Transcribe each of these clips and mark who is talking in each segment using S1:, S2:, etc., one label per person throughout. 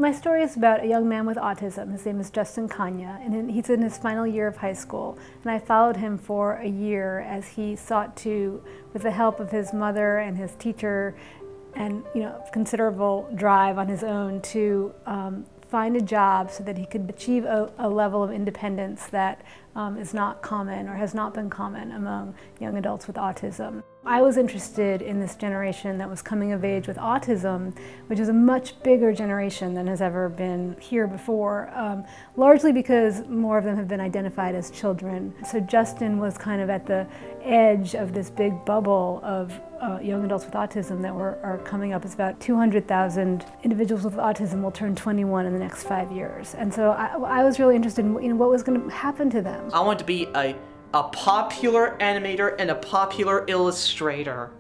S1: My story is about a young man with autism. His name is Justin Kanya, and he's in his final year of high school. And I followed him for a year as he sought to, with the help of his mother and his teacher, and considerable drive on his own, to find a job so that he could achieve a level of independence that is not common or has not been common among young adults with autism. I was interested in this generation that was coming of age with autism, which is a much bigger generation than has ever been here before, largely because more of them have been identified as children. So Justin was kind of at the edge of this big bubble of young adults with autism that are coming up. It's about 200,000 individuals with autism will turn 21 in the next 5 years. And so I was really interested in what was going to happen to them.
S2: I want to be a popular animator and a popular illustrator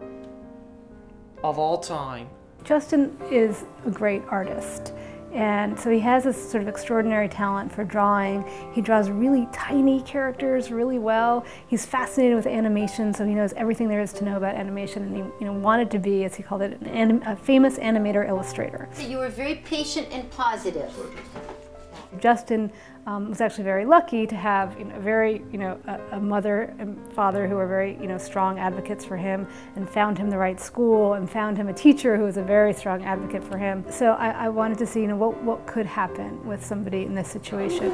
S2: of all time.
S1: Justin is a great artist, and so he has this sort of extraordinary talent for drawing. He draws really tiny characters really well. He's fascinated with animation, so he knows everything there is to know about animation, and he wanted to be, as he called it, a famous animator illustrator.
S3: So you were very patient and positive.
S1: Justin was actually very lucky to have a mother and father who were very strong advocates for him, and found him the right school, and found him a teacher who was a very strong advocate for him. So I wanted to see what could happen with somebody in this situation.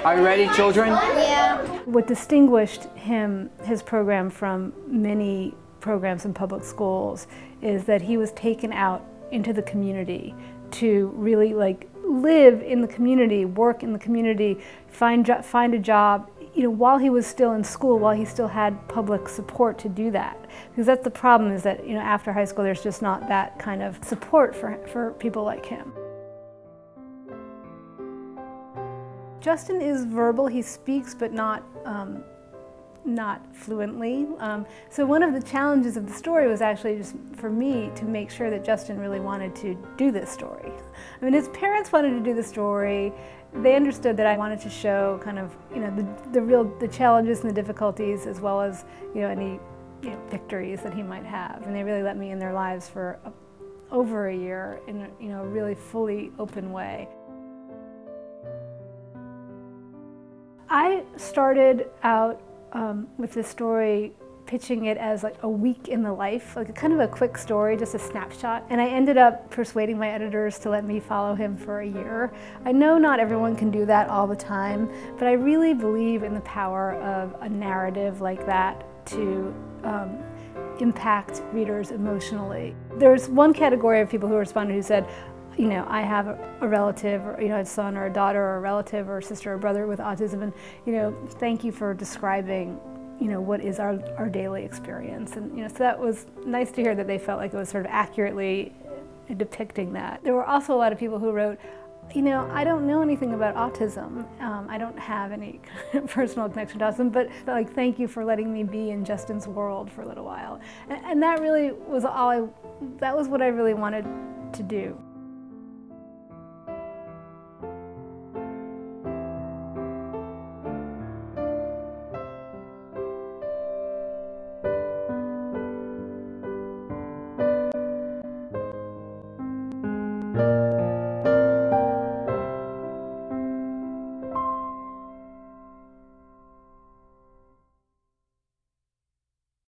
S4: Are you ready, children?
S3: Yeah.
S1: What distinguished his program from many programs in public schools is that he was taken out into the community to really live in the community, work in the community, find a job, while he was still in school, while he still had public support to do that. Because that's the problem, is that after high school there's just not that kind of support for people like him. Justin is verbal. He speaks, but not fluently. So one of the challenges of the story was actually just for me to make sure that Justin really wanted to do this story. I mean, his parents wanted to do the story. They understood that I wanted to show kind of the challenges and the difficulties, as well as any victories that he might have. And they really let me in their lives for over a year in a really fully open way. I started out with this story, pitching it as a week in the life, kind of a quick story, just a snapshot. And I ended up persuading my editors to let me follow him for a year. I know not everyone can do that all the time, but I really believe in the power of a narrative like that to impact readers emotionally. There's one category of people who responded who said, I have a relative, or a son or a daughter or a relative or a sister or brother with autism, and thank you for describing what is our daily experience. And so that was nice to hear that they felt like it was sort of accurately depicting that. There were also a lot of people who wrote, I don't know anything about autism. I don't have any personal connection to autism, but thank you for letting me be in Justin's world for a little while. And that really was that was what I really wanted to do.